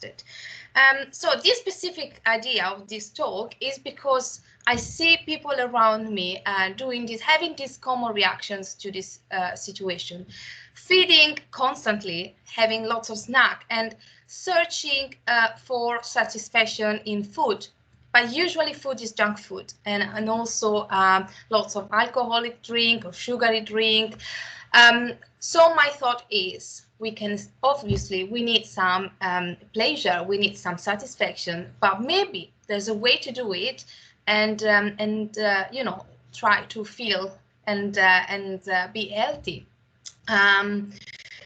interested. So this specific idea of this talk is because I see people around me having these common reactions to this situation, feeding constantly, having lots of snack, and searching for satisfaction in food. But usually food is junk food, and also lots of alcoholic drink or sugary drink. So my thought is, we need some pleasure, we need some satisfaction, but maybe there's a way to do it, and try to feel and be healthy.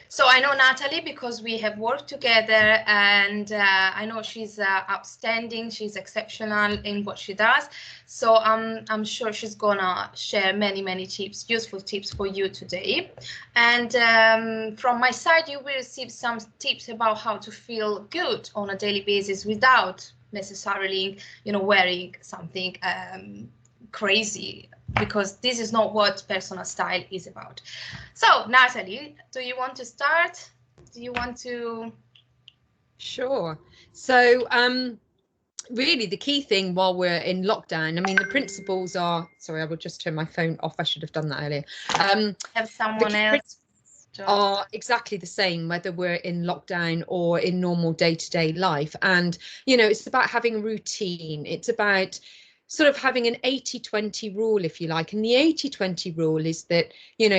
So I know Natalie because we have worked together, and I know she's outstanding. She's exceptional in what she does. So I'm sure she's gonna share many tips, useful tips for you today. And from my side, you will receive some tips about how to feel good on a daily basis without necessarily, wearing something crazy, because this is not what personal style is about. So, Natalie, do you want to start? Do you want to? Sure. So, really, the key thing while we're in lockdown, I mean, the principles are, sorry, I will just turn my phone off. I should have done that earlier. Have someone else? Are exactly the same whether we're in lockdown or in normal day-to-day life. And, it's about having a routine. It's about sort of having an 80-20 rule, if you like. And the 80-20 rule is that,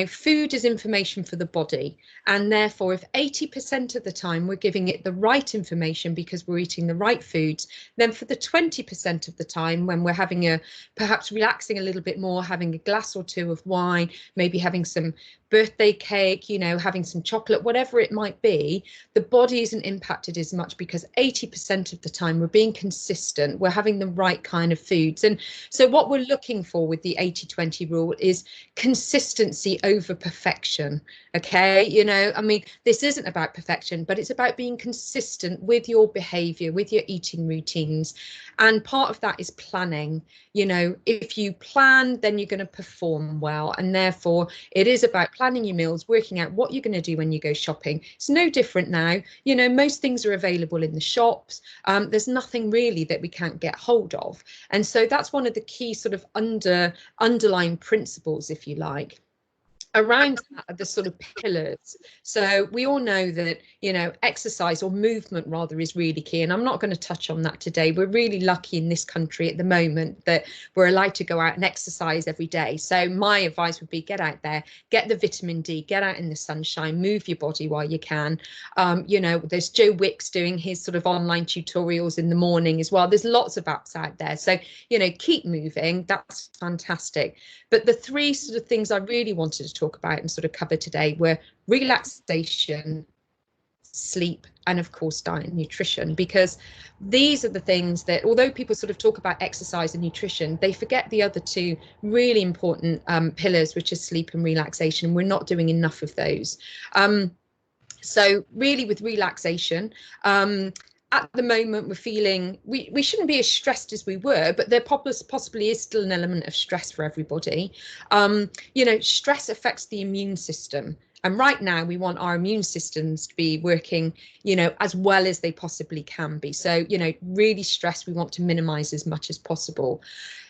food is information for the body. And therefore, if 80% of the time we're giving it the right information because we're eating the right foods, then for the 20% of the time when we're having perhaps relaxing a little bit more, having a glass or two of wine, maybe having some birthday cake, having some chocolate, whatever it might be, the body isn't impacted as much because 80% of the time we're being consistent, we're having the right kind of foods. And so what we're looking for with the 80-20 rule is consistency over perfection. Okay, I mean, this isn't about perfection, but it's about being consistent with your behavior, with your eating routines. And part of that is planning. If you plan, then you're going to perform well. And therefore, it is about planning your meals, working out what you're going to do when you go shopping. It's no different now. Most things are available in the shops. There's nothing really that we can't get hold of. And so that's one of the key sort of underlying principles, if you like. Around that are the sort of pillars. So we all know that, exercise or movement rather is really key. And I'm not going to touch on that today. We're really lucky in this country at the moment that we're allowed to go out and exercise every day. So my advice would be get out there, get the vitamin D, get out in the sunshine, move your body while you can. There's Joe Wicks doing his sort of online tutorials in the morning as well. There's lots of apps out there. So, keep moving. That's fantastic. But the three sort of things I really wanted to talk about and sort of cover today were relaxation, sleep, and of course diet and nutrition, because these are the things that, although people sort of talk about exercise and nutrition, they forget the other two really important pillars, which are sleep and relaxation. We're not doing enough of those. So really with relaxation, at the moment, we're feeling we shouldn't be as stressed as we were, but there possibly is still an element of stress for everybody. Stress affects the immune system. And right now, we want our immune systems to be working, as well as they possibly can be. So, really stress we want to minimize as much as possible.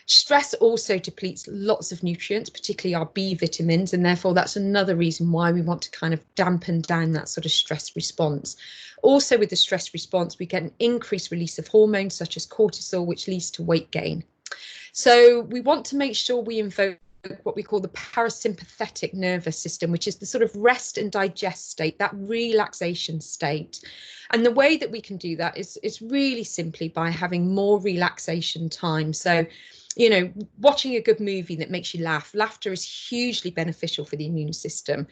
Stress also depletes lots of nutrients, particularly our B vitamins, and therefore that's another reason why we want to kind of dampen down that sort of stress response. Also, with the stress response, we get an increased release of hormones such as cortisol, which leads to weight gain. So we want to make sure we invoke what we call the parasympathetic nervous system, which is the sort of rest and digest state, that relaxation state. And the way that we can do that is really simply by having more relaxation time. So, watching a good movie that makes you laugh. Laughter is hugely beneficial for the immune system.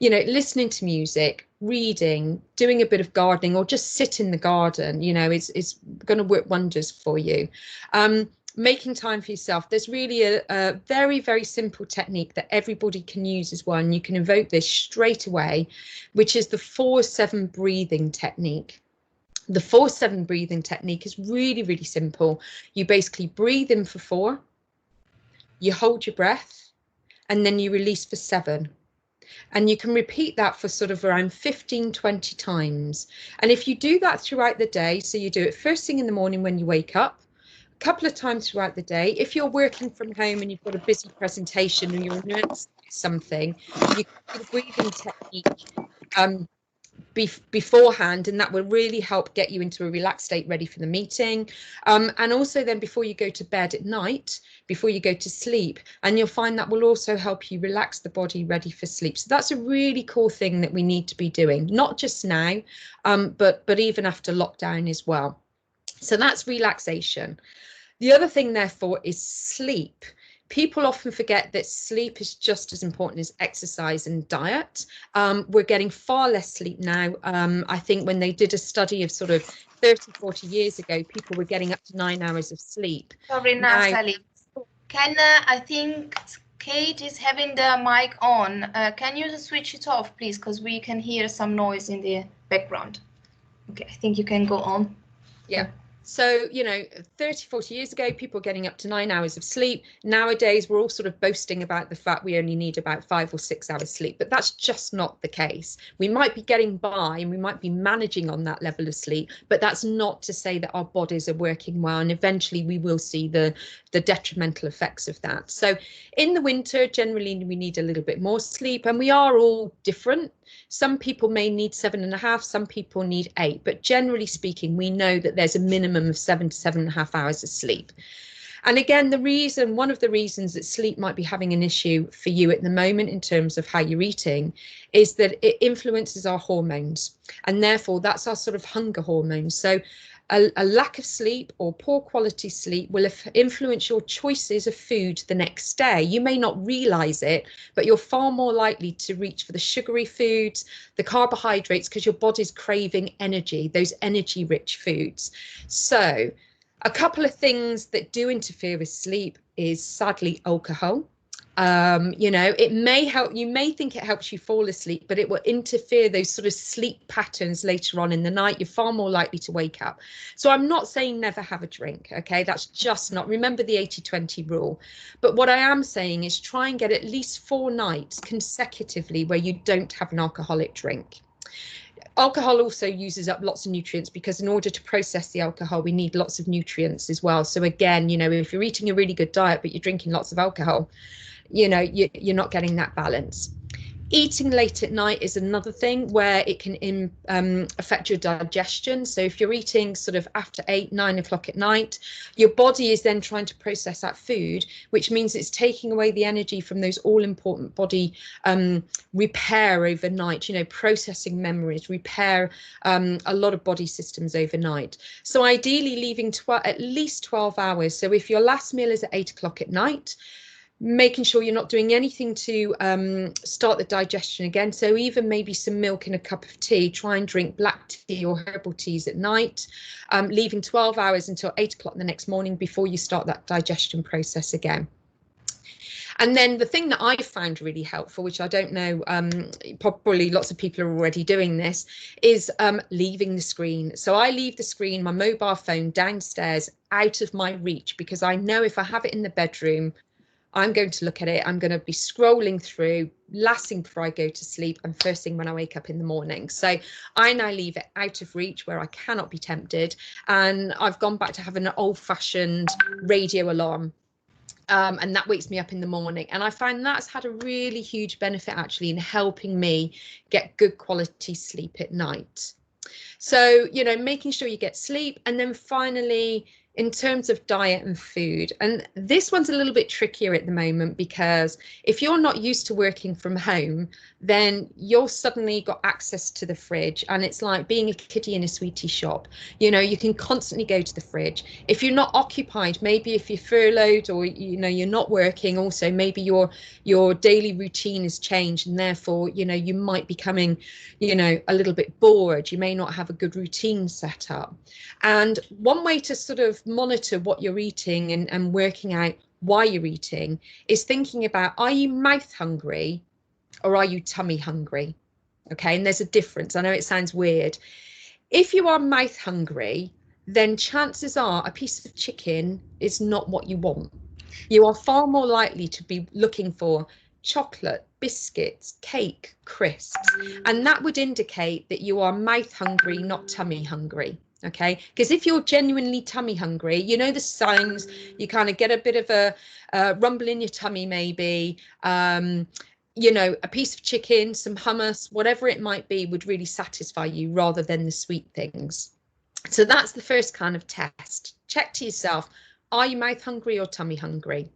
Listening to music, reading, doing a bit of gardening, or just sit in the garden, is going to work wonders for you. Making time for yourself. There's really a very, very simple technique that everybody can use as well, and you can invoke this straight away, which is the 4-7 breathing technique. The 4-7 breathing technique is really, really simple. You basically breathe in for 4, you hold your breath, and then you release for 7. And you can repeat that for sort of around 15-20 times. And if you do that throughout the day, so you do it first thing in the morning when you wake up, a couple of times throughout the day, if you're working from home and you've got a busy presentation or you're announcing something, you can do the breathing technique beforehand, and that will really help get you into a relaxed state ready for the meeting. And also then before you go to bed at night, before you go to sleep, and you'll find that will also help you relax the body ready for sleep. So that's a really cool thing that we need to be doing, not just now, but even after lockdown as well. So that's relaxation. The other thing, therefore, is sleep. People often forget that sleep is just as important as exercise and diet. We're getting far less sleep now. I think when they did a study of sort of 30, 40 years ago, people were getting up to 9 hours of sleep. Sorry, Natalie. I think Kate is having the mic on. Can you switch it off, please? Because we can hear some noise in the background. Okay, I think you can go on. Yeah. So, 30, 40 years ago, people were getting up to 9 hours of sleep. Nowadays, we're all sort of boasting about the fact we only need about 5 or 6 hours sleep, but that's just not the case. We might be getting by and we might be managing on that level of sleep, but that's not to say that our bodies are working well, and eventually we will see the detrimental effects of that. So in the winter, generally, we need a little bit more sleep, and we are all different. Some people may need 7.5, some people need 8, but generally speaking, we know that there's a minimum of 7 to 7.5 hours of sleep. And again, one of the reasons that sleep might be having an issue for you at the moment in terms of how you're eating is that it influences our hormones, and therefore that's our sort of hunger hormone. So a lack of sleep or poor quality sleep will influence your choices of food the next day. You may not realize it, but you're far more likely to reach for the sugary foods, the carbohydrates, because your body's craving energy, those energy rich foods. So a couple of things that do interfere with sleep is sadly alcohol. It may help, you may think it helps you fall asleep, but it will interfere those sort of sleep patterns later on in the night. You're far more likely to wake up. So I'm not saying never have a drink, okay? That's just not, remember the 80-20 rule. But what I am saying is try and get at least 4 nights consecutively where you don't have an alcoholic drink. Alcohol also uses up lots of nutrients, because in order to process the alcohol, we need lots of nutrients as well. So again, if you're eating a really good diet, but you're drinking lots of alcohol, you're not getting that balance. Eating late at night is another thing where it can affect your digestion. So if you're eating sort of after 8, 9 o'clock at night, your body is then trying to process that food, which means it's taking away the energy from those all important body repair overnight, processing memories, repair a lot of body systems overnight. So ideally leaving at least 12 hours. So if your last meal is at 8 o'clock at night, making sure you're not doing anything to start the digestion again. So even maybe some milk in a cup of tea, try and drink black tea or herbal teas at night, leaving 12 hours until 8 o'clock the next morning before you start that digestion process again. And then the thing that I found really helpful, which I don't know, probably lots of people are already doing this, is leaving the screen. So I leave the screen, my mobile phone, downstairs, out of my reach, because I know if I have it in the bedroom, I'm going to look at it, I'm going to be scrolling through, last thing before I go to sleep and first thing when I wake up in the morning. So I now leave it out of reach where I cannot be tempted. And I've gone back to having an old-fashioned radio alarm. And that wakes me up in the morning. And I find that's had a really huge benefit actually in helping me get good quality sleep at night. So, making sure you get sleep. And then finally, in terms of diet and food, and this one's a little bit trickier at the moment, because if you're not used to working from home, then you're suddenly got access to the fridge, and it's like being a kiddie in a sweetie shop. You can constantly go to the fridge. If you're not occupied, maybe if you're furloughed or you're not working, also maybe your daily routine has changed, and therefore you might be becoming a little bit bored. You may not have a good routine set up. And one way to sort of monitor what you're eating and working out why you're eating is thinking about, are you mouth hungry or are you tummy hungry? Okay, and there's a difference. I know it sounds weird. If you are mouth hungry, then chances are a piece of chicken is not what you want. You are far more likely to be looking for chocolate, biscuits, cake, crisps, and that would indicate that you are mouth hungry, not tummy hungry. Okay, because if you're genuinely tummy hungry, you know the signs, you kind of get a bit of a rumble in your tummy, maybe, you know, a piece of chicken, some hummus, whatever it might be, would really satisfy you rather than the sweet things. So that's the first kind of test. Check to yourself, are you mouth hungry or tummy hungry?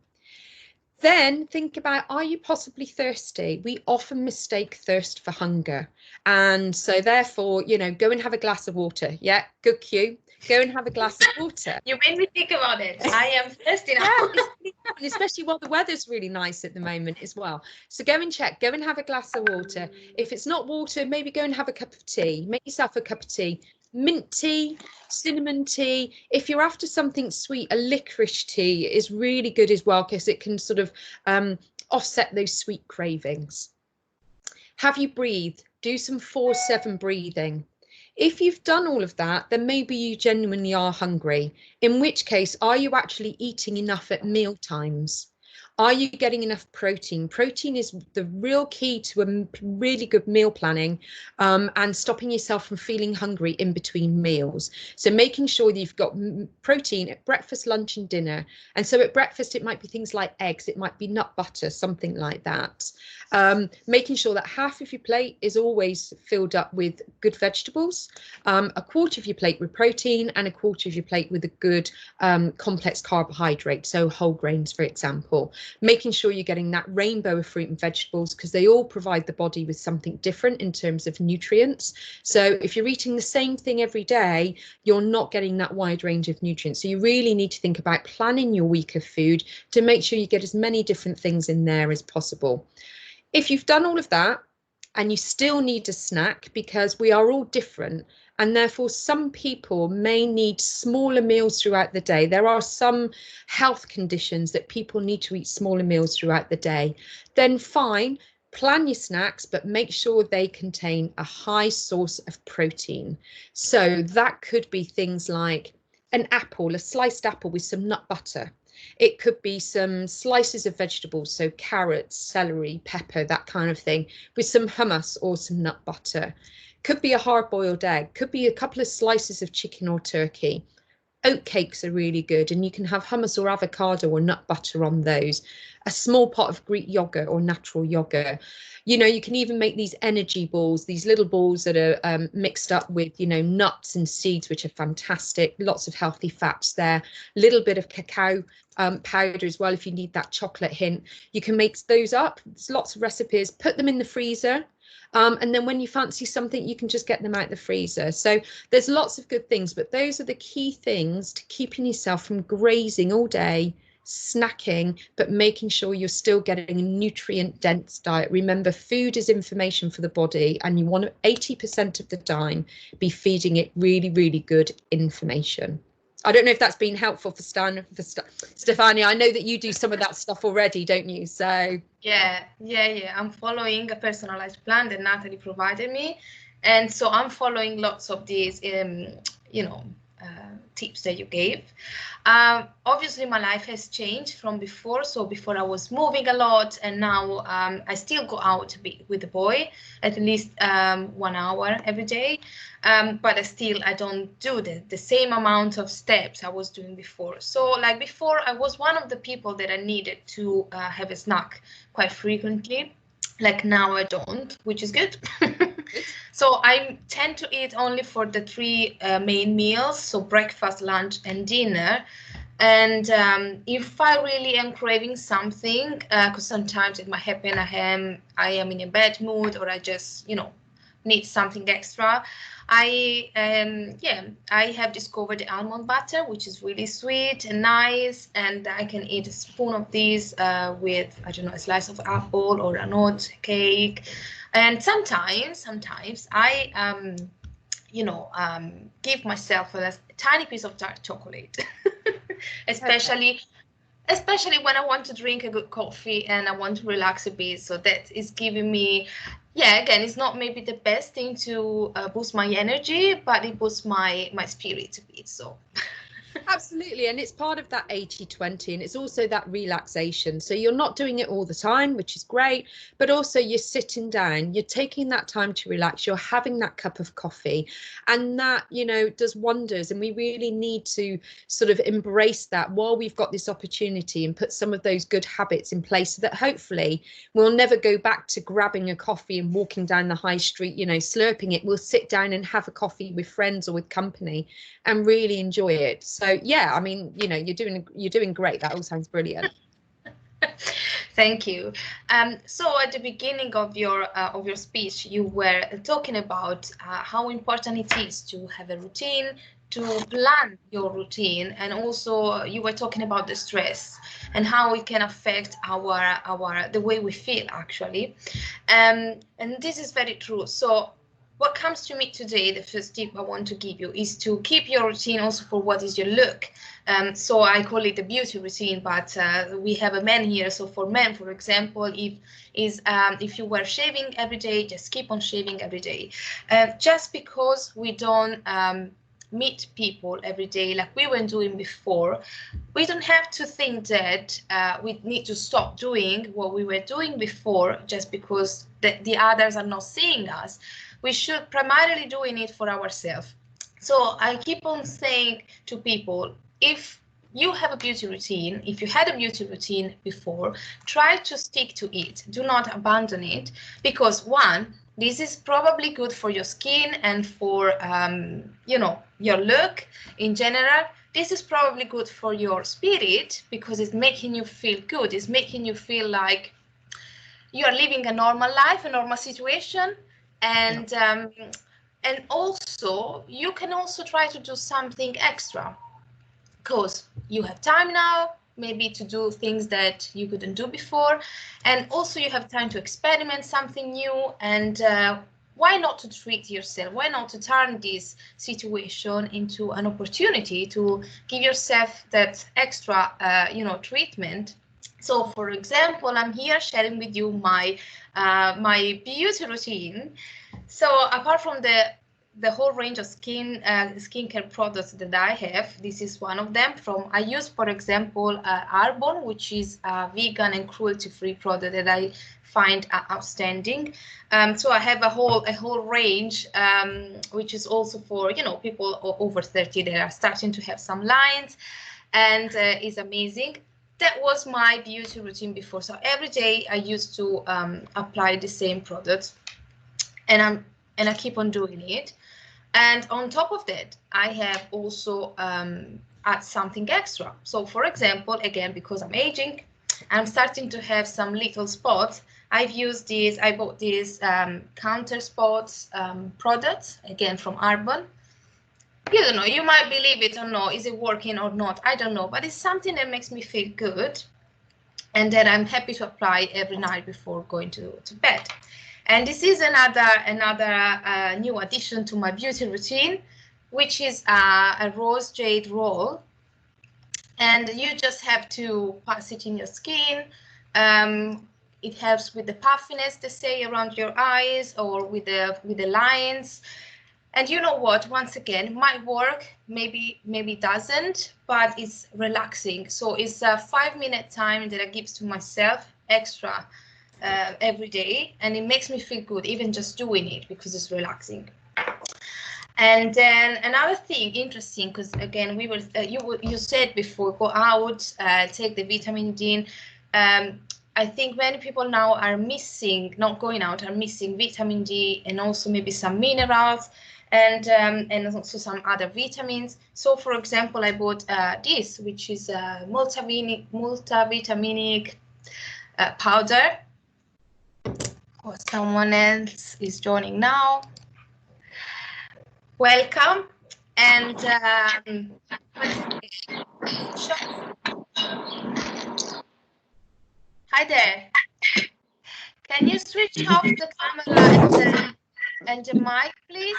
Then think about, are you possibly thirsty? We often mistake thirst for hunger. And so therefore, you know, go and have a glass of water. Yeah, good cue. Go and have a glass of water. You made me think about it. I am thirsty now. Yeah, and especially while the weather's really nice at the moment as well. So go and check, go and have a glass of water. If it's not water, maybe go and have a cup of tea. Make yourself a cup of tea. Mint tea, cinnamon tea. If you're after something sweet, a licorice tea is really good as well, because it can sort of offset those sweet cravings. Have you breathed? Do some 4-7 breathing. If you've done all of that, then maybe you genuinely are hungry, in which case, are you actually eating enough at meal times? Are you getting enough protein? Protein is the real key to a really good meal planning, and stopping yourself from feeling hungry in between meals. So making sure that you've got protein at breakfast, lunch and dinner. And so at breakfast, it might be things like eggs, it might be nut butter, something like that. Making sure that half of your plate is always filled up with good vegetables, a quarter of your plate with protein, and a quarter of your plate with a good complex carbohydrate, so whole grains, for example. Making sure you're getting that rainbow of fruit and vegetables, because they all provide the body with something different in terms of nutrients. So if you're eating the same thing every day, you're not getting that wide range of nutrients. So you really need to think about planning your week of food to make sure you get as many different things in there as possible. If you've done all of that and you still need a snack, because we are all different, and therefore some people may need smaller meals throughout the day. There are some health conditions that people need to eat smaller meals throughout the day. Then fine, plan your snacks, but make sure they contain a high source of protein. So that could be things like an apple, a sliced apple with some nut butter. It could be some slices of vegetables, so carrots, celery, pepper, that kind of thing, with some hummus or some nut butter. Could be a hard-boiled egg, could be a couple of slices of chicken or turkey. Oat cakes are really good, and you can have hummus or avocado or nut butter on those. A small pot of Greek yogurt or natural yogurt. You know, you can even make these energy balls, these little balls that are mixed up with, you know, nuts and seeds, which are fantastic. Lots of healthy fats there. A little bit of cacao powder as well, if you need that chocolate hint. You can make those up. There's lots of recipes. Put them in the freezer. And then when you fancy something, you can just get them out the freezer. So there's lots of good things, but those are the key things to keeping yourself from grazing all day, snacking, but making sure you're still getting a nutrient dense diet. Remember, food is information for the body, and you want to 80% of the time be feeding it really, really good information. I don't know if that's been helpful for Stefania. I know that you do some of that stuff already, don't you? So yeah. I'm following a personalized plan that Natalie provided me, and so I'm following lots of these, tips that you gave. Obviously, my life has changed from before. So before I was moving a lot, and now I still go out to be with the boy at least 1 hour every day. But I don't do the same amount of steps I was doing before. So like before, I was one of the people that I needed to have a snack quite frequently. Like now I don't, which is good. So I tend to eat only for the 3 main meals, so breakfast, lunch, and dinner. And if I really am craving something, because sometimes it might happen, I am in a bad mood, or I just, need something extra. I have discovered the almond butter, which is really sweet and nice, and I can eat a spoon of these with, I don't know, a slice of apple or an oat cake. And sometimes I give myself a tiny piece of dark chocolate, especially when I want to drink a good coffee and I want to relax a bit. So that is giving me, again, it's not maybe the best thing to boost my energy, but it boosts my spirit a bit. So Absolutely, and it's part of that 80-20, and it's also that relaxation. So you're not doing it all the time, which is great, but also you're sitting down, you're taking that time to relax, you're having that cup of coffee, and that, you know, does wonders. And we really need to sort of embrace that while we've got this opportunity and put some of those good habits in place, so that hopefully we'll never go back to grabbing a coffee and walking down the high street, you know, slurping it. We'll sit down and have a coffee with friends or with company and really enjoy it. So yeah, I mean, you know, you're doing great. That all sounds brilliant. Thank you. So at the beginning of your speech, you were talking about how important it is to have a routine, to plan your routine, and also you were talking about the stress and how it can affect the way we feel actually. And this is very true. So what comes to me today, the first tip I want to give you is to keep your routine also for what is your look. So I call it a beauty routine, but we have a man here. So for men, for example, if you were shaving every day, just keep on shaving every day. Just because we don't meet people every day like we were doing before, we don't have to think that we need to stop doing what we were doing before just because the others are not seeing us. We should primarily doing it for ourselves. So I keep on saying to people, if you have a beauty routine, if you had a beauty routine before, try to stick to it. Do not abandon it, because one, this is probably good for your skin and for you know, your look in general. This is probably good for your spirit because it's making you feel good. It's making you feel like you are living a normal life, a normal situation. And and also you can also try to do something extra because you have time now maybe to do things that you couldn't do before, and also you have time to experiment something new. And why not to treat yourself? Why not to turn this situation into an opportunity to give yourself that extra you know, treatment? So for example, I'm here sharing with you my my beauty routine. So apart from the whole range of skincare products that I have, this is one of them. I use, for example, Arbonne, which is a vegan and cruelty-free product that I find outstanding. So I have a whole range, which is also for, you know, people over 30 that are starting to have some lines, and is amazing. That was my beauty routine before. So every day I used to apply the same product, and I keep on doing it. And on top of that, I have also add something extra. So for example, again, because I'm aging, I'm starting to have some little spots. I bought these counter spots products, again from Arbonne. You don't know, you might believe it or not, is it working or not, I don't know, but it's something that makes me feel good and that I'm happy to apply every night before going to bed. And this is another new addition to my beauty routine, which is a rose jade roll. And you just have to pass it in your skin. It helps with the puffiness, they say, around your eyes or with the lines. And you know what, once again, it might work, maybe it doesn't, but it's relaxing. So it's a 5-minute time that I give to myself extra every day, and it makes me feel good even just doing it because it's relaxing. And then another thing interesting, because again, we were you said before, go out, take the vitamin D. I think many people now are missing, not going out, are missing vitamin D and also maybe some minerals and also some other vitamins. So for example, I bought this, which is a multivitaminic powder. Oh, someone else is joining now. Welcome. And hi there. Can you switch off the camera and the mic, please?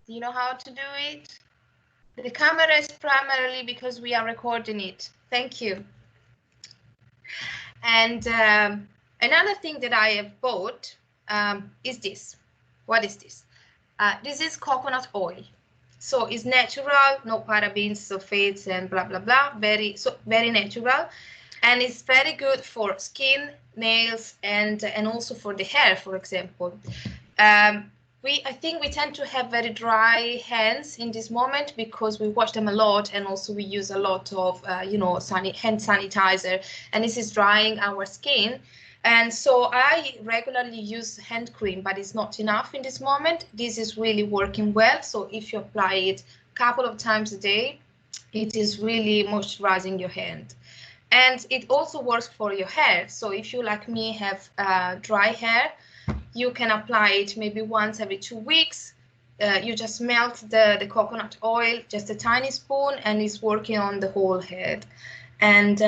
Do you know how to do it? The camera is primarily because we are recording it. Thank you. And another thing that I have bought is this. What is this? This is coconut oil. So it's natural, no parabens, sulfates, and blah, blah, blah. Very natural. And it's very good for skin, nails, and also for the hair, for example. I think we tend to have very dry hands in this moment because we wash them a lot, and also we use a lot of, hand sanitizer, and this is drying our skin. And so I regularly use hand cream, but it's not enough in this moment. This is really working well. So if you apply it a couple of times a day, it is really moisturizing your hand. And it also works for your hair. So if you, like me, have dry hair, you can apply it maybe once every 2 weeks. You just melt the coconut oil, just a tiny spoon, and it's working on the whole head. And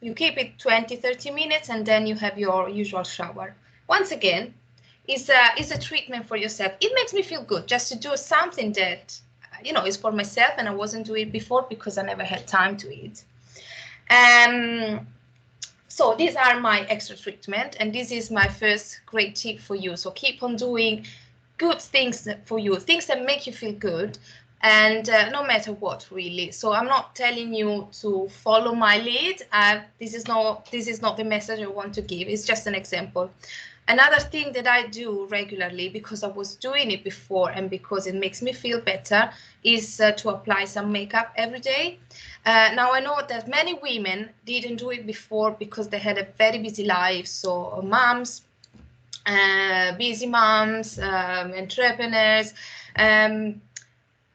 you keep it 20-30 minutes, and then you have your usual shower. Once again, it's a treatment for yourself. It makes me feel good just to do something that, is for myself, and I wasn't doing it before because I never had time to eat. So these are my extra treatment, and this is my first great tip for you. So keep on doing good things for you, things that make you feel good, and no matter what, really. So I'm not telling you to follow my lead. This is not the message I want to give. It's just an example. Another thing that I do regularly, because I was doing it before and because it makes me feel better, is to apply some makeup every day. Now, I know that many women didn't do it before because they had a very busy life. So moms, busy moms, entrepreneurs.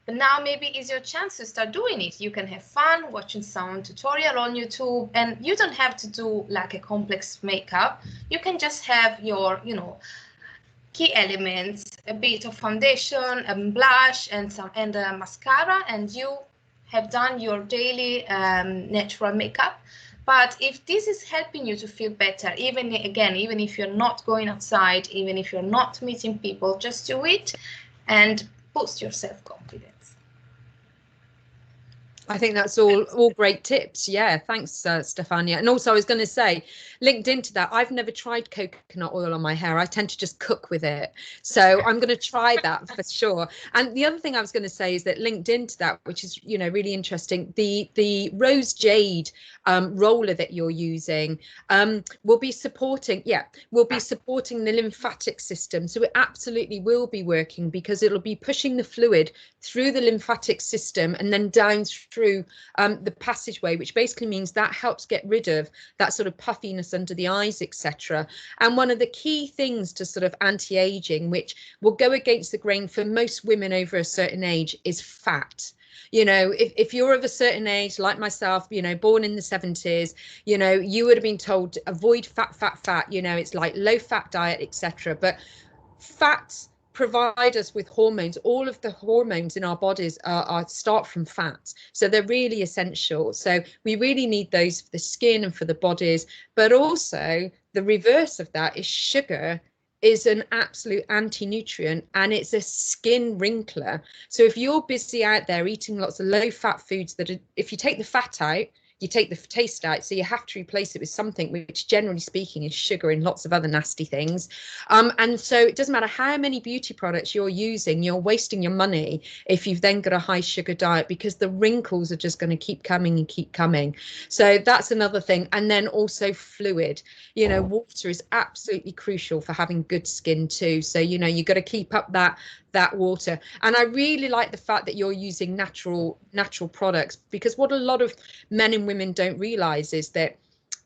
But now maybe it's your chance to start doing it. You can have fun watching some tutorial on YouTube, and you don't have to do like a complex makeup. You can just have your, key elements, a bit of foundation, a blush, and a mascara, and you have done your daily natural makeup. But if this is helping you to feel better, even if you're not going outside, even if you're not meeting people, just do it and boost your self-confidence. I think that's all great tips. Yeah, thanks, Stefania. And also, I was going to say, linked into that, I've never tried coconut oil on my hair. I tend to just cook with it. So I'm going to try that for sure. And the other thing I was going to say is that linked into that, which is, really interesting, the rose jade roller that you're using will be supporting the lymphatic system. So it absolutely will be working, because it'll be pushing the fluid through the lymphatic system and then down through the passageway, which basically means that helps get rid of that sort of puffiness under the eyes, etc. And one of the key things to sort of anti-aging, which will go against the grain for most women over a certain age, is fat. If you're of a certain age, like myself, born in the 70s, you would have been told to avoid fat, it's like low fat diet, etc. But fats provide us with hormones. All of the hormones in our bodies start from fat, so they're really essential. So we really need those for the skin and for the bodies. But also the reverse of that is sugar is an absolute anti-nutrient, and it's a skin wrinkler. So if you're busy out there eating lots of low fat foods if you take the fat out, you take the taste out, so you have to replace it with something which, generally speaking, is sugar and lots of other nasty things. And so it doesn't matter how many beauty products you're using, you're wasting your money if you've then got a high sugar diet, because the wrinkles are just going to keep coming and keep coming. So that's another thing. And then also fluid. Water is absolutely crucial for having good skin too. So, you've got to keep up that water. And I really like the fact that you're using natural products, because what a lot of men and women don't realize is that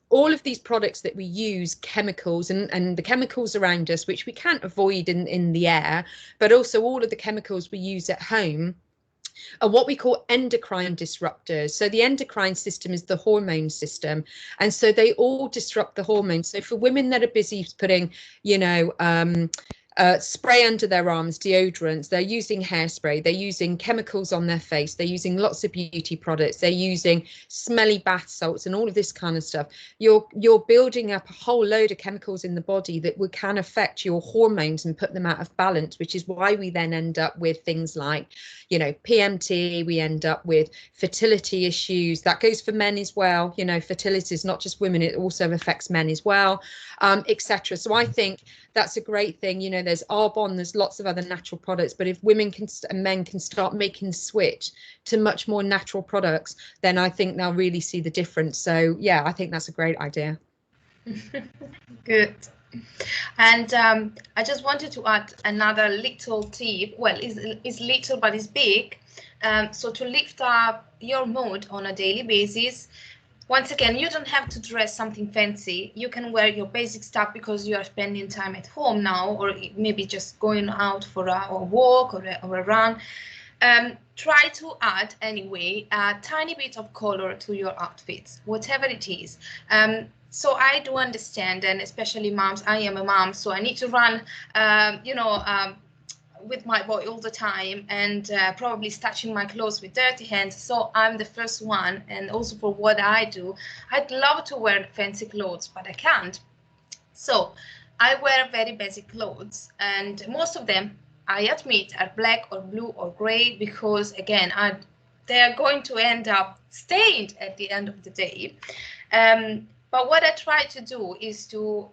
all of these products that we use, chemicals and the chemicals around us, which we can't avoid in the air, but also all of the chemicals we use at home, are what we call endocrine disruptors. So the endocrine system is the hormone system, and so they all disrupt the hormones. So for women that are busy putting spray under their arms, deodorants, they're using hairspray, they're using chemicals on their face, they're using lots of beauty products, they're using smelly bath salts and all of this kind of stuff. You're building up a whole load of chemicals in the body that can affect your hormones and put them out of balance, which is why we then end up with things like, PMT, we end up with fertility issues. That goes for men as well. Fertility is not just women, it also affects men as well, etc. So I think that's a great thing. there's Arbonne, there's lots of other natural products, but if women can and men can start making the switch to much more natural products, then I think they'll really see the difference. So yeah, I think that's a great idea. Good. And I just wanted to add another little tip. Well, it's little, but it's big. So to lift up your mood on a daily basis, once again, you don't have to dress something fancy. You can wear your basic stuff because you are spending time at home now, or maybe just going out for a walk or a run. Try to add anyway a tiny bit of color to your outfits, whatever it is. So I do understand, and especially moms, I am a mom, so I need to run, with my boy all the time, and probably starching my clothes with dirty hands. So I'm the first one, and also for what I do, I'd love to wear fancy clothes, but I can't. So I wear very basic clothes, and most of them, I admit, are black or blue or gray, because again, they are going to end up stained at the end of the day. But what I try to do is to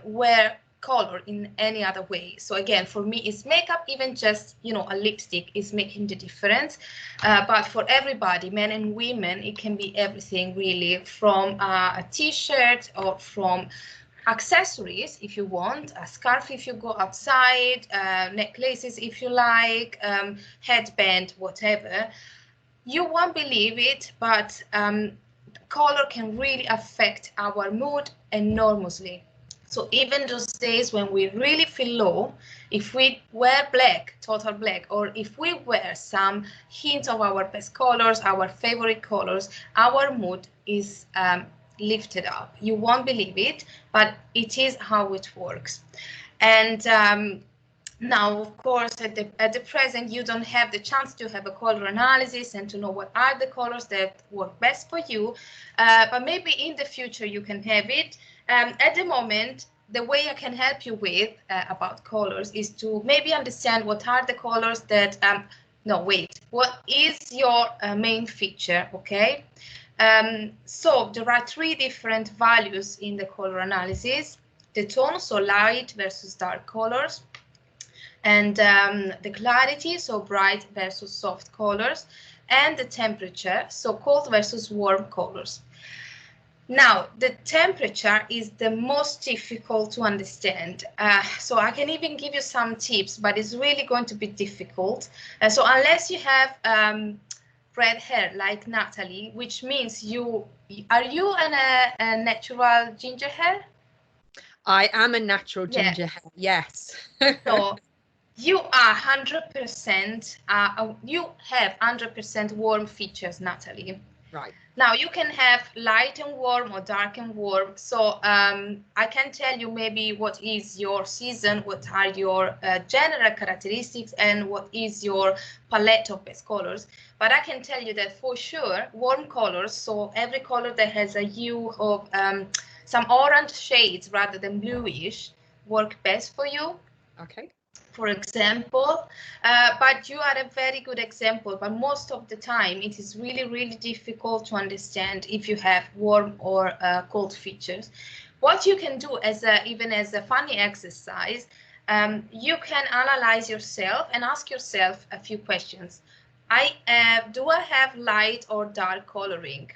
wear color in any other way. So again, for me, it's makeup. Even just, a lipstick is making the difference. But for everybody, men and women, it can be everything really, from a t-shirt or from accessories if you want, a scarf if you go outside, necklaces if you like, headband, whatever. You won't believe it, but color can really affect our mood enormously. So even those days when we really feel low, if we wear black, total black, or if we wear some hint of our best colors, our favorite colors, our mood is lifted up. You won't believe it, but it is how it works. And now, of course, at the present, you don't have the chance to have a color analysis and to know what are the colors that work best for you. But maybe in the future you can have it. At the moment, the way I can help you with about colors is to maybe understand what are the colors that, what is your main feature, okay? So there are 3 different values in the color analysis: the tone, so light versus dark colors, and the clarity, so bright versus soft colors, and the temperature, so cold versus warm colors. Now, the temperature is the most difficult to understand. So I can even give you some tips, but it's really going to be difficult. So unless you have red hair like Natalie, which means are you a natural ginger hair? I am a natural ginger hair, yes. So you are 100%, you have 100% warm features, Natalie. Right. Now you can have light and warm or dark and warm. So I can tell you maybe what is your season, what are your general characteristics, and what is your palette of best colors. But I can tell you that for sure, warm colors, so every color that has a hue of some orange shades rather than bluish, work best for you. Okay. For example, but you are a very good example, but most of the time it is really, really difficult to understand if you have warm or cold features. What you can do even as a funny exercise, you can analyze yourself and ask yourself a few questions. Do I have light or dark coloring?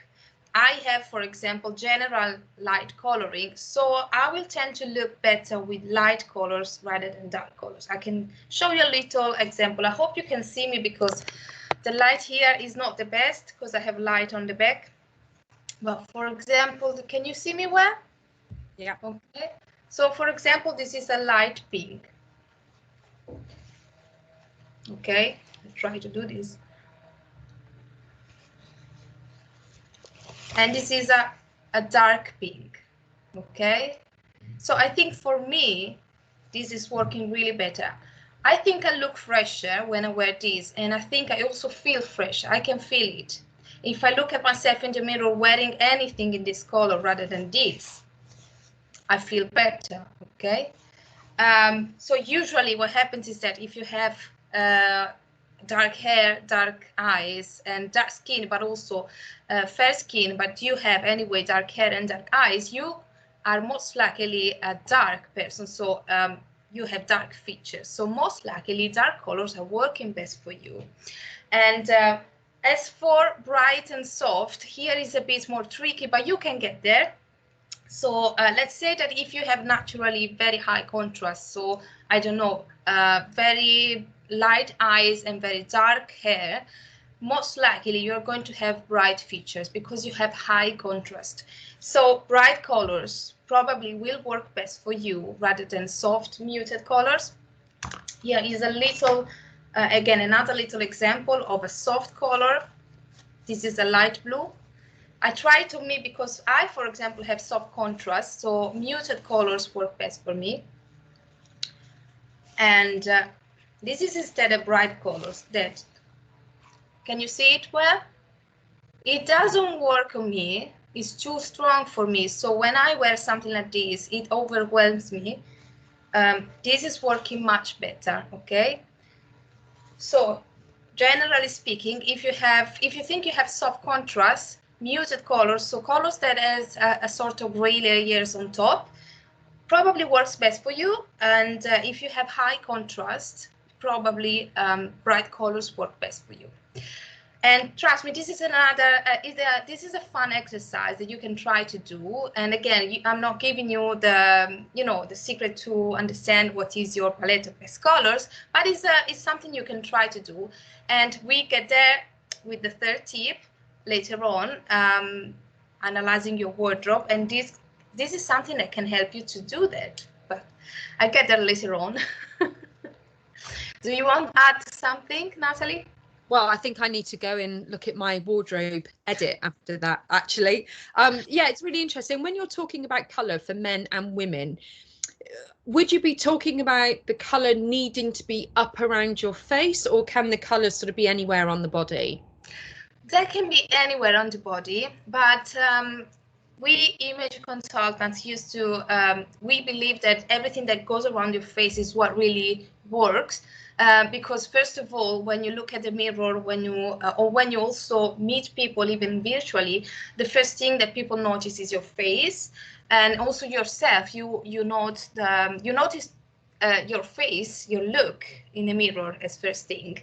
I have, for example, general light coloring, so I will tend to look better with light colors rather than dark colors. I can show you a little example. I hope you can see me because the light here is not the best because I have light on the back. But for example, can you see me well? Yeah. Okay. So for example, this is a light pink. Okay, I'll try to do this. And this is a dark pink, okay? So I think for me, this is working really better. I think I look fresher when I wear this, and I think I also feel fresh. I can feel it. If I look at myself in the mirror wearing anything in this color rather than this, I feel better, okay? So usually what happens is that if you have dark hair, dark eyes, and dark skin, but also fair skin, but you have anyway dark hair and dark eyes, you are most likely a dark person. So you have dark features. So most likely dark colors are working best for you. And as for bright and soft, here is a bit more tricky, but you can get there. So let's say that if you have naturally very high contrast, so I don't know, very light eyes and very dark hair, most likely you're going to have bright features because you have high contrast. So bright colors probably will work best for you rather than soft muted colors. Here is a little, again, another little example of a soft color. This is a light blue. I try to me because I, for example, have soft contrast, so muted colors work best for me. And this is instead of bright colors. That, can you see it well? It doesn't work on me. It's too strong for me. So when I wear something like this, it overwhelms me. This is working much better, okay? So generally speaking, if you think you have soft contrast, muted colors, so colors that has a sort of gray layers on top, probably works best for you. And if you have high contrast, probably bright colors work best for you. And trust me, this is another, this is a fun exercise that you can try to do. And again, I'm not giving you the, the secret to understand what is your palette of best colors, but it's something you can try to do. And we get there with the third tip later on, analyzing your wardrobe. And this is something that can help you to do that. But I'll get there later on. Do you want to add something, Natalie? Well, I think I need to go and look at my wardrobe edit after that, actually. Yeah, it's really interesting. When you're talking about colour for men and women, would you be talking about the colour needing to be up around your face, or can the colour sort of be anywhere on the body? That can be anywhere on the body, but we image consultants used to, we believe that everything that goes around your face is what really works. Because first of all, when you look at the mirror, when you also meet people, even virtually, the first thing that people notice is your face, and also yourself. You notice your face, your look in the mirror as first thing,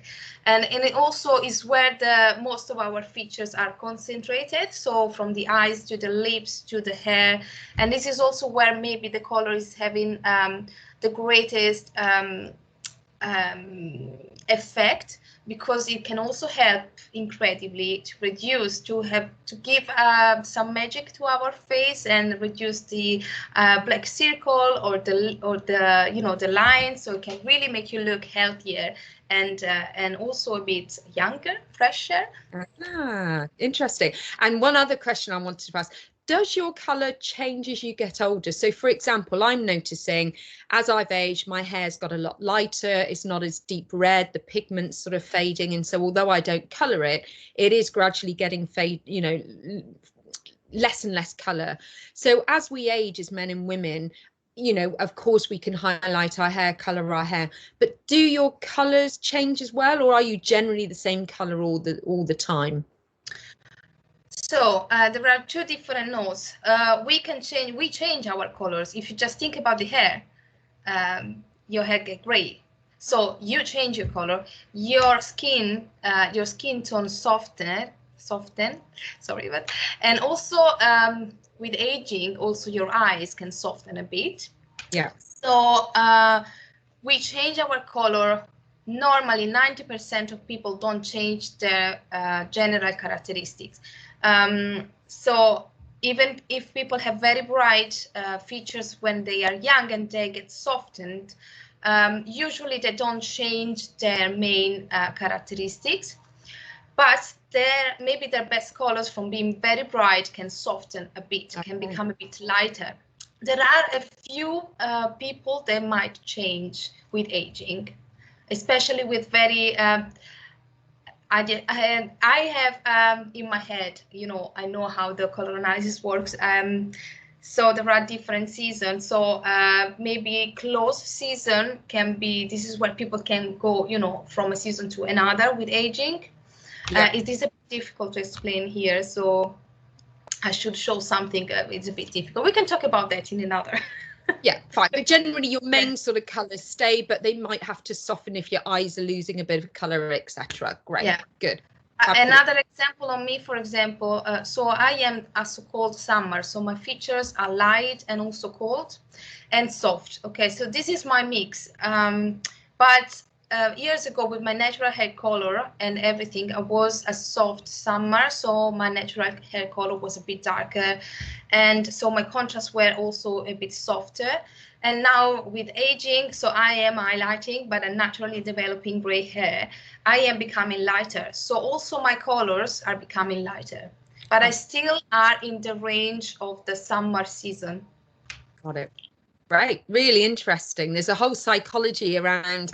and it also is where most of our features are concentrated. So from the eyes to the lips to the hair, and this is also where maybe the color is having the greatest effect, because it can also help incredibly to reduce, to give some magic to our face and reduce the black circle or the lines. So it can really make you look healthier and also a bit younger, fresher. Ah, interesting. And one other question I wanted to ask: does your colour change as you get older? So, for example, I'm noticing as I've aged, my hair's got a lot lighter. It's not as deep red. The pigment's sort of fading. And so although I don't colour it, it is gradually getting less and less colour. So as we age as men and women, of course, we can highlight our hair, colour our hair. But do your colours change as well? Or are you generally the same colour all the time? So there are two different notes. We change our colors. If you just think about the hair, your hair get gray. So you change your color. Your skin tone soften. Sorry, but and also with aging, also your eyes can soften a bit. Yeah. So we change our color. Normally, 90% of people don't change their general characteristics. So even if people have very bright features when they are young and they get softened, usually they don't change their main characteristics, but maybe their best colors from being very bright can soften a bit, can become a bit lighter. There are a few people that might change with aging, especially with very I have in my head, I know how the color analysis works. So there are different seasons. So maybe closed season can be, this is where people can go, from a season to another with aging. Yeah. It is a bit difficult to explain here. So I should show something. It's a bit difficult. We can talk about that in another. Yeah, fine. But generally your main sort of colours stay, but they might have to soften if your eyes are losing a bit of colour, etc. Great, Yeah. good. Another example on me, for example, so I am a so-called summer, so my features are light and also cold and soft. Okay, so this is my mix. But years ago, with my natural hair color and everything, I was a soft summer, so my natural hair color was a bit darker, and so my contrasts were also a bit softer. And now with aging, so I am highlighting, but I'm naturally developing gray hair. I am becoming lighter. So also my colors are becoming lighter, but I still are in the range of the summer season. Got it. Right, really interesting. There's a whole psychology around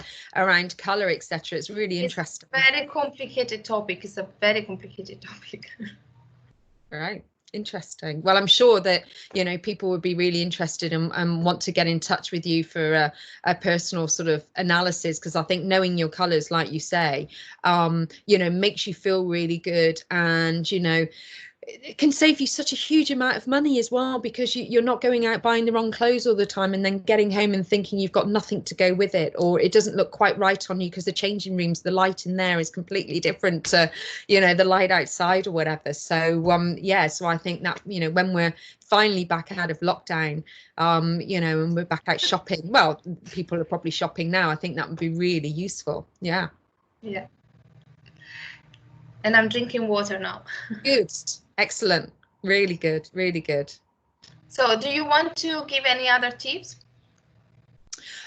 color, etc. It's really interesting. It's a very complicated topic. It's a very complicated topic. Right. Interesting. Well, I'm sure that, you know, people would be really interested and want to get in touch with you for a personal sort of analysis, because I think knowing your colors, like you say, you know, makes you feel really good, and, you know, it can save you such a huge amount of money as well, because you're not going out buying the wrong clothes all the time and then getting home and thinking you've got nothing to go with it, or it doesn't look quite right on you because the changing rooms, the light in there is completely different to, you know, the light outside or whatever. So yeah, so I think that, you know, when we're finally back out of lockdown, you know, and we're back out shopping, well, people are probably shopping now, I think that would be really useful. Yeah. And I'm drinking water now. Good. Excellent. Really good. Really good. So do you want to give any other tips?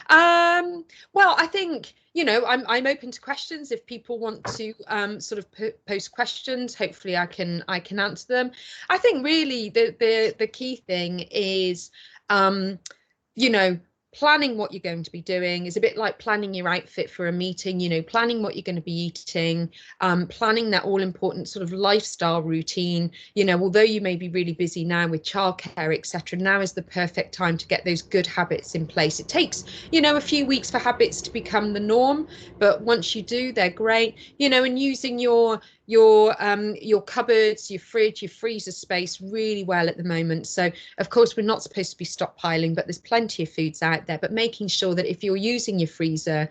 Well, I think, you know, I'm open to questions. If people want to sort of post questions, hopefully I can answer them. I think really the key thing is, you know, planning what you're going to be doing is a bit like planning your outfit for a meeting, you know, planning what you're going to be eating, planning that all important sort of lifestyle routine. You know, although you may be really busy now with childcare, etc., now is the perfect time to get those good habits in place. It takes, you know, a few weeks for habits to become the norm, but once you do, they're great, you know, and using your cupboards, your fridge, your freezer space really well at the moment. So of course we're not supposed to be stockpiling, but there's plenty of foods out there, but making sure that if you're using your freezer,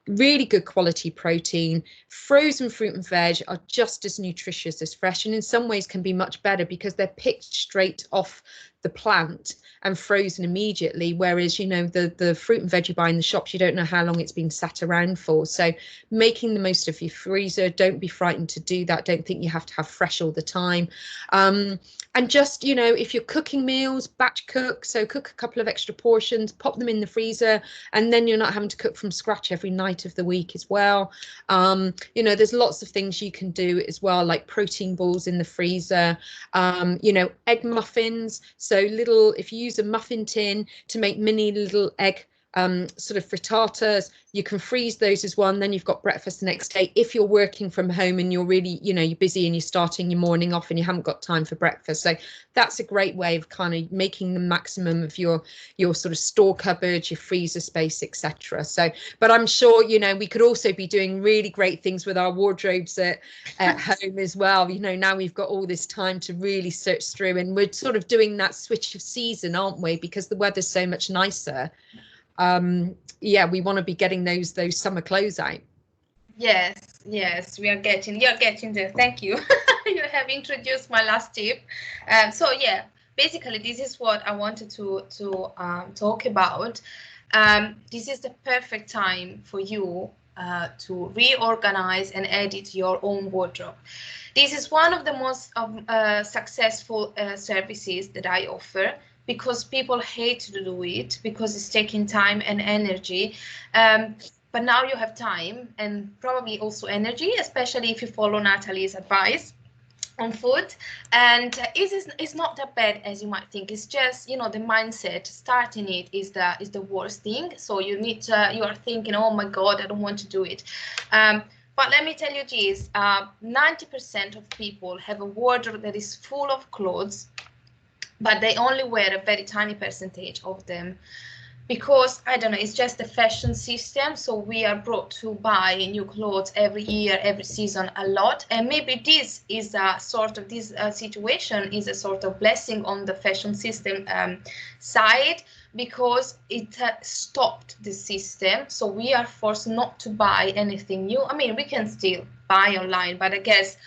really good quality protein, frozen fruit and veg are just as nutritious as fresh, and in some ways can be much better because they're picked straight off the plant and frozen immediately, whereas, you know, the fruit and veg you buy in the shops, you don't know how long it's been sat around for. So making the most of your freezer, don't be frightened to do that. Don't think you have to have fresh all the time. And just, you know, if you're cooking meals, batch cook, so cook a couple of extra portions, pop them in the freezer, and then you're not having to cook from scratch every night of the week as well. You know, there's lots of things you can do as well, like protein balls in the freezer, you know, egg muffins. So little, if you use a muffin tin to make mini little egg sort of frittatas, you can freeze those as well, and then you've got breakfast the next day. If you're working from home and you're really, you know, you're busy and you're starting your morning off and you haven't got time for breakfast, so that's a great way of kind of making the maximum of your sort of store cupboard, your freezer space, etc. So, but I'm sure, you know, we could also be doing really great things with our wardrobes at home as well. You know, now we've got all this time to really search through, and we're sort of doing that switch of season, aren't we, because the weather's so much nicer. Yeah, we want to be getting those summer clothes out. Yes, you're getting there. Thank you. You have introduced my last tip. So yeah, basically this is what I wanted to talk about. This is the perfect time for you to reorganize and edit your own wardrobe. This is one of the most successful services that I offer, because people hate to do it because it's taking time and energy. But now you have time and probably also energy, especially if you follow Natalie's advice on food. And it's not that bad as you might think. It's just, you know, the mindset starting it is the worst thing. So you are thinking, oh my God, I don't want to do it. But let me tell you this, 90% of people have a wardrobe that is full of clothes, but they only wear a very tiny percentage of them. because I don't know, it's just the fashion system. So we are brought to buy new clothes every year, every season a lot. And maybe this is a sort of, this situation is a sort of blessing on the fashion system side, because it stopped the system. So we are forced not to buy anything new. I mean, we can still buy online, but I guess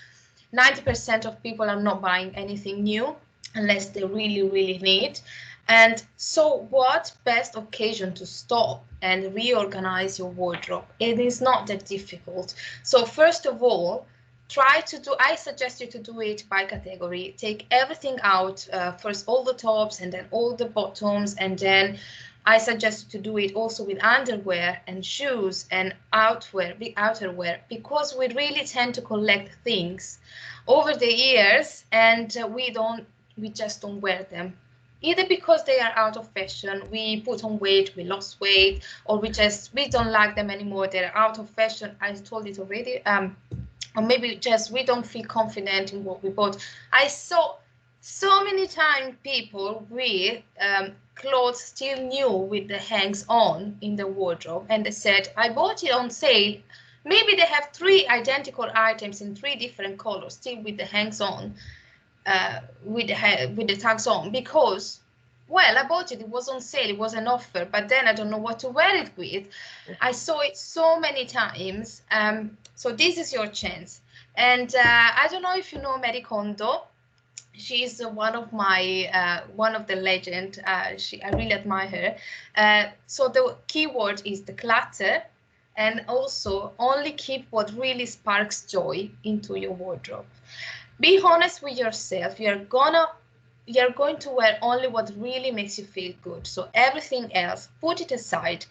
90% of people are not buying anything new unless they really, really need. And so what best occasion to stop and reorganize your wardrobe? It is not that difficult. So first of all, I suggest you to do it by category. Take everything out, first all the tops and then all the bottoms, and then I suggest you to do it also with underwear and shoes and outerwear, because we really tend to collect things over the years, and we just don't wear them. Either because they are out of fashion, we put on weight, we lost weight, or we don't like them anymore, they're out of fashion. I told it already. Or maybe just we don't feel confident in what we bought. I saw so many times people with clothes still new with the hangs on in the wardrobe, and they said, I bought it on sale. Maybe they have 3 identical items in 3 different colors, still with the hangs on. With the tags on, because, well, I bought it, it was on sale, it was an offer, but then I don't know what to wear it with. I saw it so many times. So this is your chance. And I don't know if you know Marie Kondo. She's one of the legend. I really admire her. So the keyword is declutter, and also only keep what really sparks joy into your wardrobe. Be honest with yourself. You're going to wear only what really makes you feel good. So everything else, put it aside.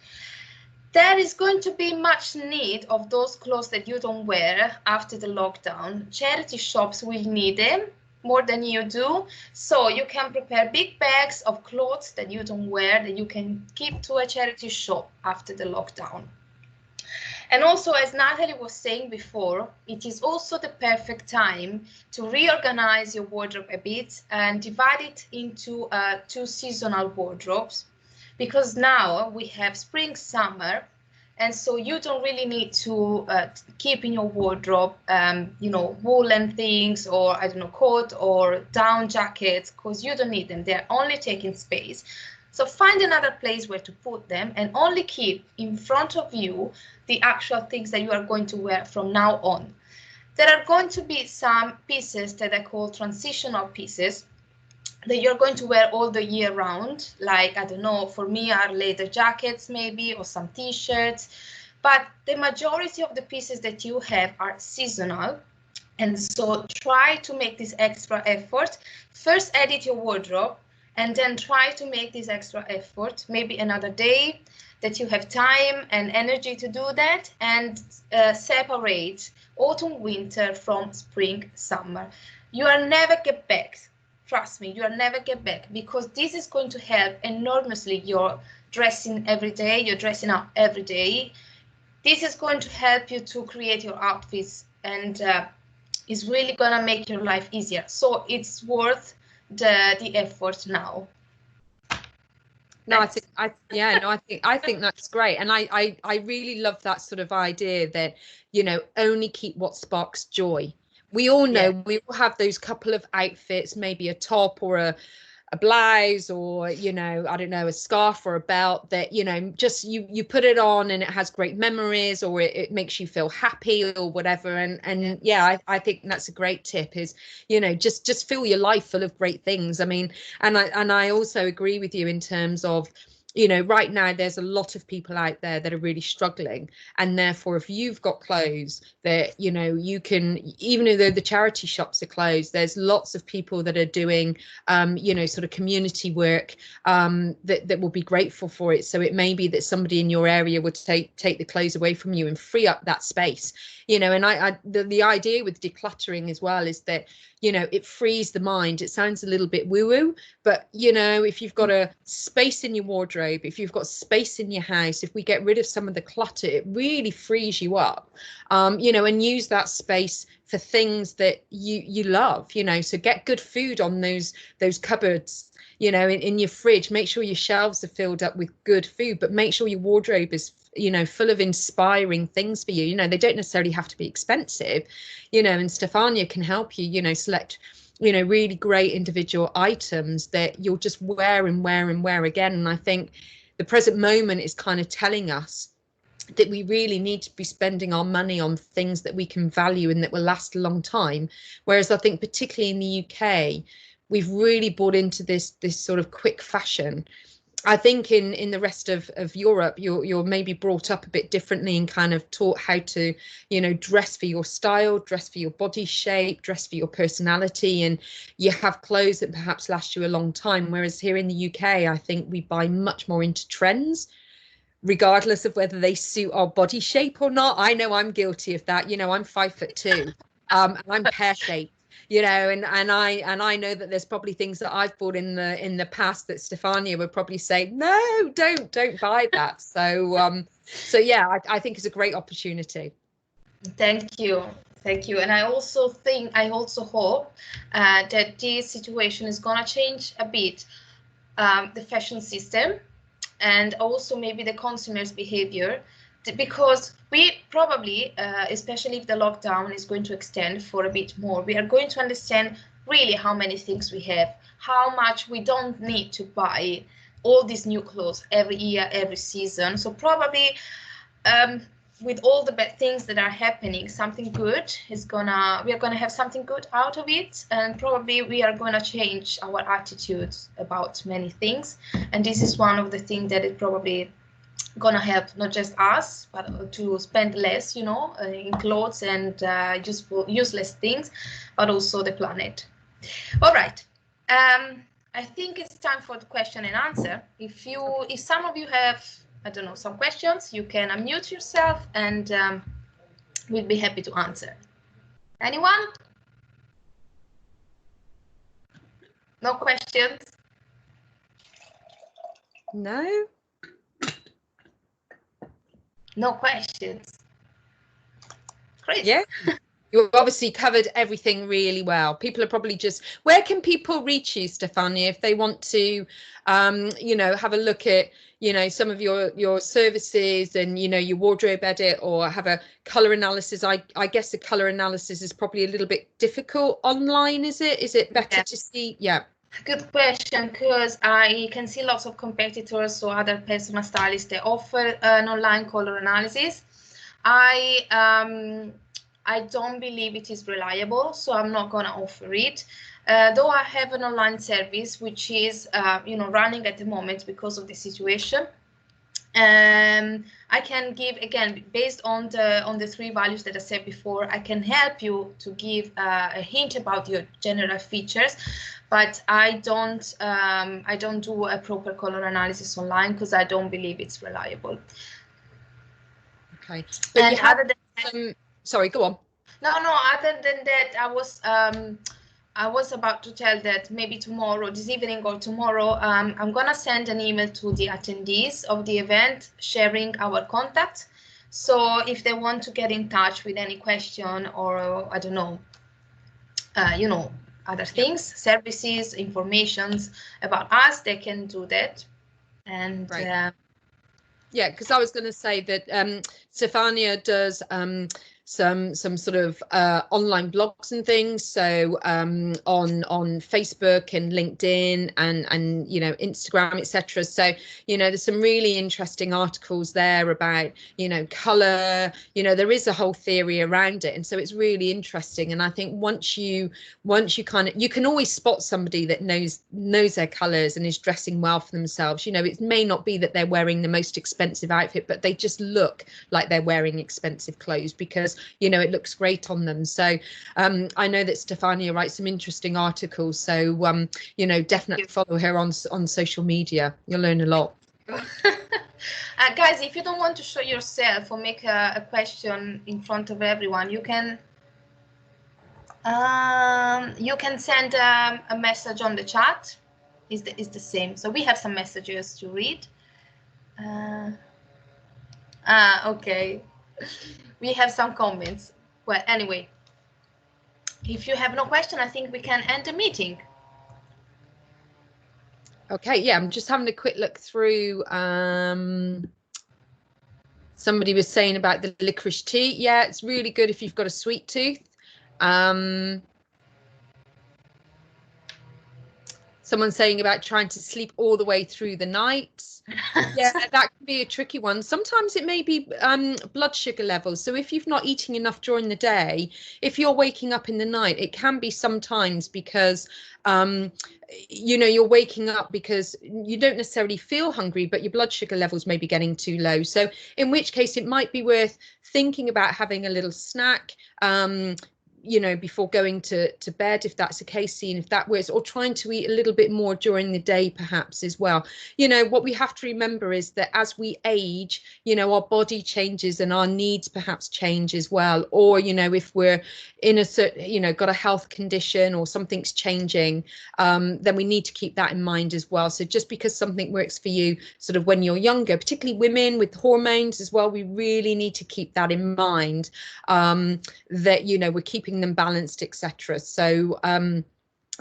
There is going to be much need of those clothes that you don't wear after the lockdown. Charity shops will need them more than you do. So you can prepare big bags of clothes that you don't wear that you can keep to a charity shop after the lockdown. And also, as Natalie was saying before, it is also the perfect time to reorganize your wardrobe a bit and divide it into 2 seasonal wardrobes, because now we have spring, summer, and so you don't really need to keep in your wardrobe, woolen things, or I don't know, coat or down jackets, because you don't need them. They're only taking space. So find another place where to put them, and only keep in front of you the actual things that you are going to wear from now on. There are going to be some pieces that I call transitional pieces that you're going to wear all the year round. Like, I don't know, for me are leather jackets maybe, or some t-shirts. But the majority of the pieces that you have are seasonal. And so try to make this extra effort. First, edit your wardrobe, and then try to make this extra effort, maybe another day that you have time and energy to do that, and separate autumn, winter from spring, summer. You are never get back. Trust me, you are never get back, because this is going to help enormously your dressing every day, you're dressing up every day. This is going to help you to create your outfits, and is really gonna make your life easier. So it's worth the effort now. No, I think that's great, and I really love that sort of idea that, only keep what sparks joy. We all know, we all have those couple of outfits, maybe a top or a blouse, or I don't know, a scarf or a belt that just you put it on and it has great memories, or it makes you feel happy or whatever. And I think that's a great tip, is just fill your life full of great things. I mean, and I also agree with you in terms of, right now there's a lot of people out there that are really struggling, and therefore if you've got clothes that you can, even though the charity shops are closed, there's lots of people that are doing sort of community work that will be grateful for it. So it may be that somebody in your area would take the clothes away from you and free up that space, and the idea with decluttering as well is that it frees the mind. It sounds a little bit woo-woo, but if you've got a space in your wardrobe, if you've got space in your house, if we get rid of some of the clutter, it really frees you up, and use that space for things that you love, so get good food on those cupboards, you know, in your fridge, make sure your shelves are filled up with good food, but make sure your wardrobe is, you know, full of inspiring things for you. You know, they don't necessarily have to be expensive, you know, and Stefania can help you, you know, select, you know, really great individual items that you'll just wear and wear and wear again. And I think the present moment is kind of telling us that we really need to be spending our money on things that we can value and that will last a long time. Whereas I think particularly in the UK, we've really bought into this sort of quick fashion. I think in the rest of Europe, you're maybe brought up a bit differently and kind of taught how to, you know, dress for your style, dress for your body shape, dress for your personality, and you have clothes that perhaps last you a long time. Whereas here in the UK, I think we buy much more into trends, regardless of whether they suit our body shape or not. I know I'm guilty of that. You know, I'm 5'2", and I'm pear-shaped, you know, and I know that there's probably things that I've bought in the past that Stefania would probably say, no, don't buy that. So so yeah, I think it's a great opportunity. Thank you. Thank you. And I also hope that this situation is gonna change a bit the fashion system, and also maybe the consumers' behavior, because we probably, especially if the lockdown is going to extend for a bit more, we are going to understand really how many things we have, how much we don't need to buy all these new clothes every year, every season. So probably with all the bad things that are happening, something good is we are gonna have something good out of it, and probably we are gonna change our attitudes about many things. And this is one of the things that is probably gonna help not just us, but to spend less, you know, in clothes and useless things, but also the planet. All right. I think it's time for the question and answer. If some of you have, I don't know, some questions, you can unmute yourself, and we'll be happy to answer. Anyone? No questions? No? No questions. Great. Yeah. You obviously covered everything really well. People are probably just, where can people reach you, Stefania, if they want to, you know, have a look at, you know, some of your services and, you know, your wardrobe edit, or have a color analysis? I guess the color analysis is probably a little bit difficult online, is it? Is it better to see? Yeah. Good question, because I can see lots of competitors or other personal stylists that offer an online color analysis. I don't believe it is reliable, so I'm not going to offer it. Though I have an online service which is, you know, running at the moment because of the situation. I can give, again, based on the 3 values that I said before, I can help you to give a hint about your general features, but I don't do a proper color analysis online because I don't believe it's reliable. Okay. But and you have other than sorry, go on. No, other than that, I was about to tell that maybe tomorrow, this evening or tomorrow, I'm gonna send an email to the attendees of the event sharing our contact. So if they want to get in touch with any question, or I don't know, you know, other things, services, informations about us, they can do that. And right. Yeah, because I was going to say that Stefania does some sort of online blogs and things, so on Facebook and LinkedIn and you know, Instagram, etc. So, you know, there's some really interesting articles there about, you know, color. You know, there is a whole theory around it, and so it's really interesting. And I think once you kind of, you can always spot somebody that knows their colors and is dressing well for themselves. You know, it may not be that they're wearing the most expensive outfit, but they just look like they're wearing expensive clothes because, you know, it looks great on them. So I know that Stefania writes some interesting articles, so you know, definitely follow her on social media. You'll learn a lot. Guys, if you don't want to show yourself or make a question in front of everyone, you can send a message on the chat. Is the same. So we have some messages to read. Okay. We have some comments. Well, anyway, if you have no question, I think we can end the meeting. Okay, yeah, I'm just having a quick look through. Somebody was saying about the licorice tea. Yeah, it's really good if you've got a sweet tooth. Someone's saying about trying to sleep all the way through the night. Yeah, that can be a tricky one. Sometimes it may be blood sugar levels. So if you've not eating enough during the day, if you're waking up in the night, it can be sometimes because you know, you're waking up because you don't necessarily feel hungry, but your blood sugar levels may be getting too low. So in which case it might be worth thinking about having a little snack, you know, before going to bed, if that's the case, seeing if that works, or trying to eat a little bit more during the day perhaps as well. You know, what we have to remember is that as we age, you know, our body changes and our needs perhaps change as well. Or, you know, if we're in a certain, you know, got a health condition or something's changing, then we need to keep that in mind as well. So just because something works for you sort of when you're younger, particularly women with hormones as well, we really need to keep that in mind, that, you know, we're keeping them balanced, etc. So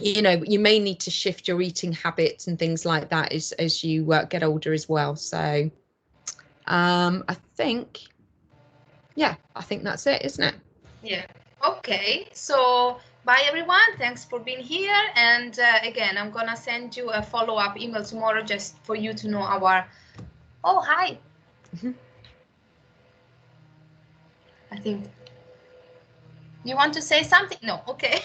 you know, you may need to shift your eating habits and things like that as you get older as well. So I think, yeah, I think that's it, isn't it? Yeah. Okay. So bye everyone. Thanks for being here. And again, I'm gonna send you a follow-up email tomorrow just for you to know our. Oh, hi. I think you want to say something. No. Okay.